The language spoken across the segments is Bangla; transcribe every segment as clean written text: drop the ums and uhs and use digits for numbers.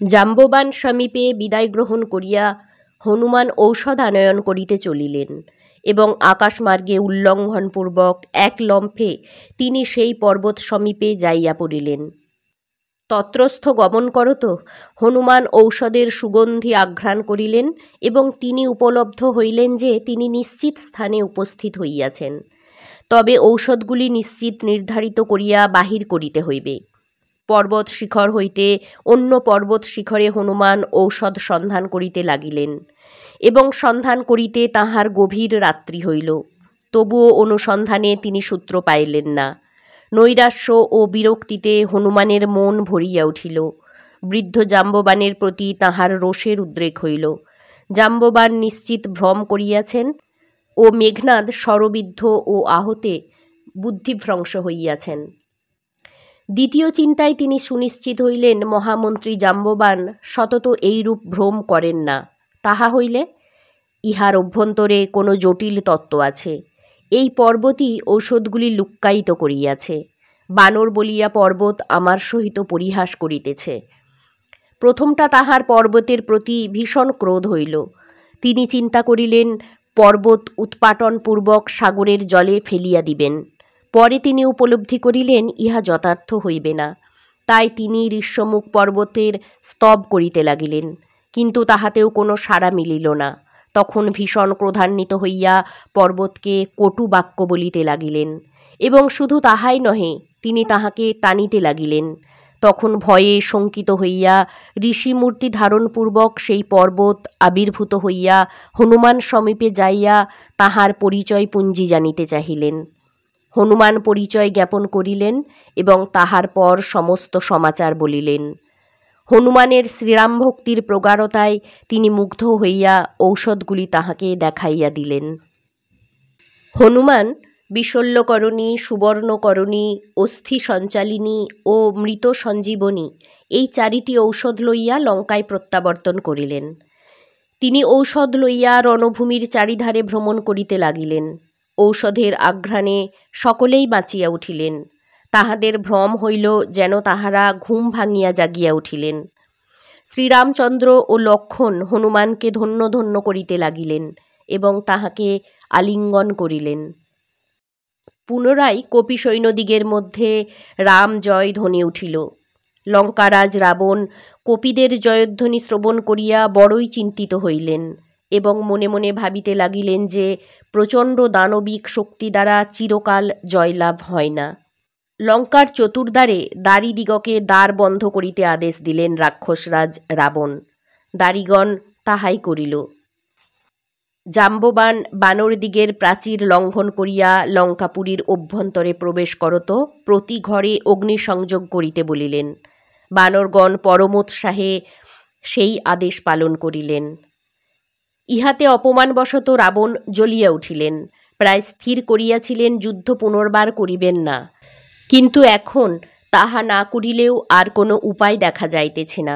জাম্ববান সমীপে বিদায় গ্রহণ করিয়া হনুমান ঔষধ আনয়ন করিতে চলিলেন এবং আকাশমার্গে উল্লঙ্ঘনপূর্বক এক লম্ফে তিনি সেই পর্বত সমীপে যাইয়া পড়িলেন। তত্রস্থ গমন করত হনুমান ঔষধের সুগন্ধি আঘ্রাণ করিলেন এবং তিনি উপলব্ধ হইলেন যে তিনি নিশ্চিত স্থানে উপস্থিত হইয়াছেন। তবে ঔষধগুলি নিশ্চিত নির্ধারিত করিয়া বাহির করিতে হইবে। পর্বত শিখর হইতে অন্য পর্বত শিখরে হনুমান ঔষধ সন্ধান করিতে লাগিলেন এবং সন্ধান করিতে তাহার গভীর রাত্রি হইল। তবুও অনুসন্ধানে তিনি সূত্র পাইলেন না। নৈরাশ্য ও বিরক্তিতে হনুমানের মন ভরিয়া উঠিল। বৃদ্ধ জাম্ববানের প্রতি তাহার রোষের উদ্রেক হইল। জাম্ববান নিশ্চিত ভ্রম করিয়াছেন ও মেঘনাদ শরবিদ্ধ ও আহতে বুদ্ধিভ্রংশ হইয়াছেন। দ্বিতীয় চিন্তায় তিনি সুনিশ্চিত হইলেন মহামন্ত্রী জাম্ববান সতত এইরূপ ভ্রম করেন না। তাহা হইলে ইহার অভ্যন্তরে কোনো জটিল তত্ত্ব আছে। এই পর্বতই ঔষধগুলি লুক্কায়িত করিয়াছে। বানর বলিয়া পর্বত আমার সহিত পরিহাস করিতেছে। প্রথমটা তাহার পর্বতের প্রতি ভীষণ ক্রোধ হইল। তিনি চিন্তা করিলেন পর্বত উৎপাটনপূর্বক সাগরের জলে ফেলিয়া দিবেন। পরে তিনি উপলব্ধি করিলেন ইহা যথার্থ হইবে না। তাই তিনি ঋষ্যমুখ পর্বতের স্তব করিতে লাগিলেন, কিন্তু তাহাতেও কোনো সাড়া মিলিল না। তখন ভীষণ ক্রোধান্বিত হইয়া পর্বতকে কটু বাক্য বলিতে লাগিলেন এবং শুধু তাহাই নহে, তিনি তাহাকে টানিতে লাগিলেন। তখন ভয়ে শঙ্কিত হইয়া ঋষিমূর্তি ধারণপূর্বক সেই পর্বত আবির্ভূত হইয়া হনুমান সমীপে যাইয়া তাহার পরিচয় পুঞ্জি জানিতে চাহিলেন। হনুমান পরিচয় জ্ঞাপন করিলেন এবং তাহার পর সমস্ত সমাচার বলিলেন। হনুমানের শ্রীরাম ভক্তির প্রগাঢ়তায় তিনি মুগ্ধ হইয়া ঔষধগুলি তাহাকে দেখাইয়া দিলেন। হনুমান বিশল্যকরণী, সুবর্ণকরণী, অস্থি সঞ্চালিনী ও মৃত সঞ্জীবনী এই চারিটি ঔষধ লইয়া লঙ্কায় প্রত্যাবর্তন করিলেন। তিনি ঔষধ লইয়া রণভূমির চারিধারে ভ্রমণ করিতে লাগিলেন। ঔষধের আঘ্রাণে সকলেই বাঁচিয়া উঠিলেন। তাহাদের ভ্রম হইল যেন তাহারা ঘুম ভাঙিয়া জাগিয়া উঠিলেন। শ্রীরামচন্দ্র ও লক্ষ্মণ হনুমানকে ধন্য ধন্য করিতে লাগিলেন এবং তাহাকে আলিঙ্গন করিলেন। পুনরায় কপিসৈন্যদিগের মধ্যে রাম জয় ধ্বনি উঠিল। লঙ্কারাজ রাবণ কপিদের জয়ধ্বনি শ্রবণ করিয়া বড়ই চিন্তিত হইলেন এবং মনে মনে ভাবিতে লাগিলেন যে প্রচণ্ড দানবিক শক্তি দ্বারা চিরকাল জয়লাভ হয় না। লঙ্কার চতুর্দ্বারে দারীদিগকে দ্বার বন্ধ করিতে আদেশ দিলেন রাক্ষসরাজ রাবণ। দারীগণ তাহাই করিল। জাম্ববান বানরদিগের প্রাচীর লঙ্ঘন করিয়া লঙ্কাপুরীর অভ্যন্তরে প্রবেশ করত প্রতি ঘরে অগ্নিসংযোগ করিতে বলিলেন। বানরগণ পরমোৎসাহে সেই আদেশ পালন করিলেন। ইহাতে অপমানবশত রাবণ জ্বলিয়া উঠিলেন। প্রায় স্থির করিয়াছিলেন যুদ্ধ পুনর্বার করিবেন না, কিন্তু এখন তাহা না করিলেও আর কোনো উপায় দেখা যাইতেছে না।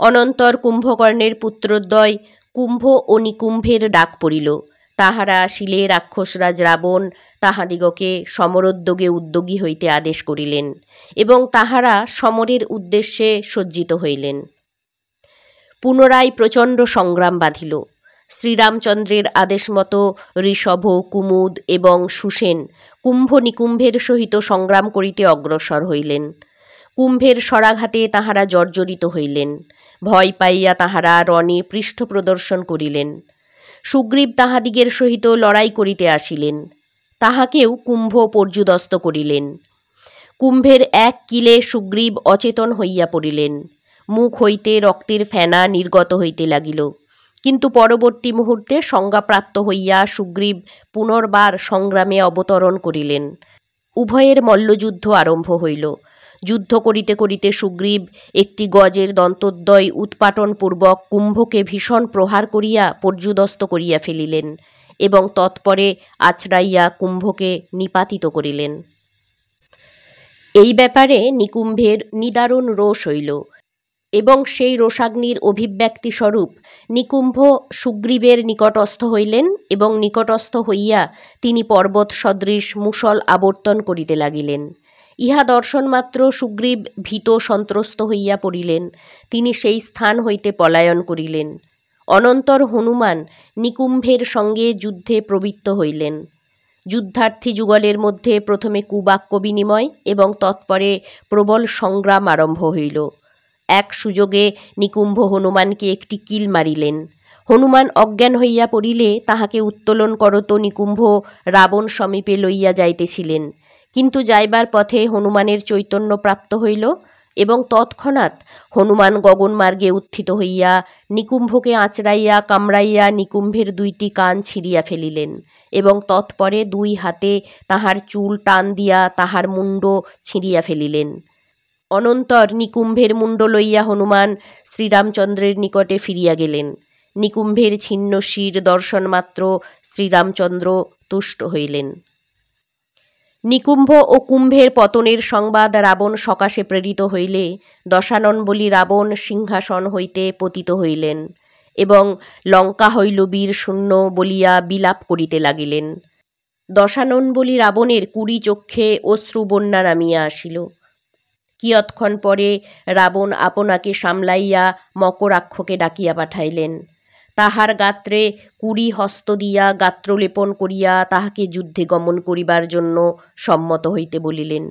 অনন্তর কুম্ভকর্ণের পুত্রদ্বয় কুম্ভ ও নিকুম্ভের ডাক পড়িল। তাহারা আসিলে রাক্ষসরাজ রাবণ তাহাদিগকে সমরোদ্যোগে উদ্যোগী হইতে আদেশ করিলেন এবং তাহারা সমরের উদ্দেশ্যে সজ্জিত হইলেন। পুনরায় প্রচণ্ড সংগ্রাম বাধিল। শ্রীরামচন্দ্রের আদেশমতো ঋষভ, কুমুদ এবং সুসেন কুম্ভ নিকুম্ভের সহিত সংগ্রাম করিতে অগ্রসর হইলেন। কুম্ভের শরাঘাতে তাহারা জর্জরিত হইলেন। ভয় পাইয়া তাহারা রণে পৃষ্ঠ প্রদর্শন করিলেন। সুগ্রীব তাহাদিগের সহিত লড়াই করিতে আসিলেন। তাহাকেও কুম্ভ পর্যুদস্ত করিলেন। কুম্ভের এক কিলে সুগ্রীব অচেতন হইয়া পড়িলেন। মুখ হইতে রক্তের ফেনা নির্গত হইতে লাগিল, কিন্তু পরবর্তী মুহূর্তে সংজ্ঞাপ্রাপ্ত হইয়া সুগ্রীব পুনর্বার সংগ্রামে অবতরণ করিলেন। উভয়ের মল্লযুদ্ধ আরম্ভ হইল। যুদ্ধ করিতে করিতে সুগ্রীব একটি গজের দন্তদ্বয় উৎপাটনপূর্বক কুম্ভকে ভীষণ প্রহার করিয়া পর্যুদস্ত করিয়া ফেলিলেন এবং তৎপরে আছড়াইয়া কুম্ভকে নিপাতিত করিলেন। এই ব্যাপারে নিকুম্ভের নিদারুণ রোষ হইল এবং সেই রোষাগ্নির অভিব্যক্তিস্বরূপ নিকুম্ভ সুগ্রীবের নিকটস্থ হইলেন এবং নিকটস্থ হইয়া তিনি পর্বত সদৃশ মুষল আবর্তন করিতে লাগিলেন ইহা দর্শনমাত্র সুগ্রীব ভীত সন্ত্রস্ত হইয়া পড়িলেন। তিনি সেই স্থান হইতে পলায়ন করিলেন। অনন্তর হনুমান নিকুম্ভের সঙ্গে যুদ্ধে প্রবৃত্ত হইলেন। যুদ্ধার্থী যুগলের মধ্যে প্রথমে কুবাক্য বিনিময় এবং তৎপরে প্রবল সংগ্রাম আরম্ভ হইল। এক সুযোগে নিকুম্ভ হনুমানকে একটি কিল মারিলেন। হনুমান অজ্ঞান হইয়া পড়িলে তাহাকে উত্তোলন করত নিকুম্ভ রাবণ সমীপে লইয়া যাইতেছিলেন। কিন্তু যাইবার পথে হনুমানের চৈতন্য প্রাপ্ত হইল এবং তৎক্ষণাৎ হনুমান গগনমার্গে উত্থিত হইয়া নিকুম্ভকে আঁচড়াইয়া কামড়াইয়া নিকুম্ভের 2টি কান ছিঁড়িয়া ফেলিলেন এবং তৎপরে 2 হাতে তাহার চুল টান দিয়া তাহার মুণ্ড ছিঁড়িয়া ফেলিলেন। অনন্তর নিকুম্ভের মুণ্ড লইয়া হনুমান শ্রীরামচন্দ্রের নিকটে ফিরিয়া গেলেন। নিকুম্ভের ছিন্ন শির দর্শনমাত্র শ্রীরামচন্দ্র তুষ্ট হইলেন। নিকুম্ভ ও কুম্ভের পতনের সংবাদ রাবণ সকাশে প্রেরিত হইলে দশানন বলি রাবণ সিংহাসন হইতে পতিত হইলেন এবং লঙ্কা হইল বীর শূন্য বলিয়া বিলাপ করিতে লাগিলেন। দশানন বলি রাবণের 20 চক্ষে অশ্রুবন্যা নামিয়া আসিল। কিয়ৎক্ষণ পরে রাবণ আপনাকে সামলাইয়া মকরাক্ষকে ডাকিয়া পাঠাইলেন। তাহার গাত্রে 20 হস্ত দিয়া গাত্রলেপন করিয়া তাহাকে যুদ্ধে গমন করিবার জন্য সম্মত হইতে বলিলেন।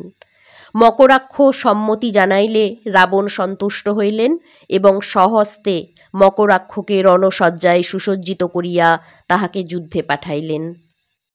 মকরাক্ষ সম্মতি জানাইলে রাবণ সন্তুষ্ট হইলেন এবং স্বহস্তে মকরাক্ষকে রণসজ্জায় সুসজ্জিত করিয়া তাহাকে যুদ্ধে পাঠাইলেন।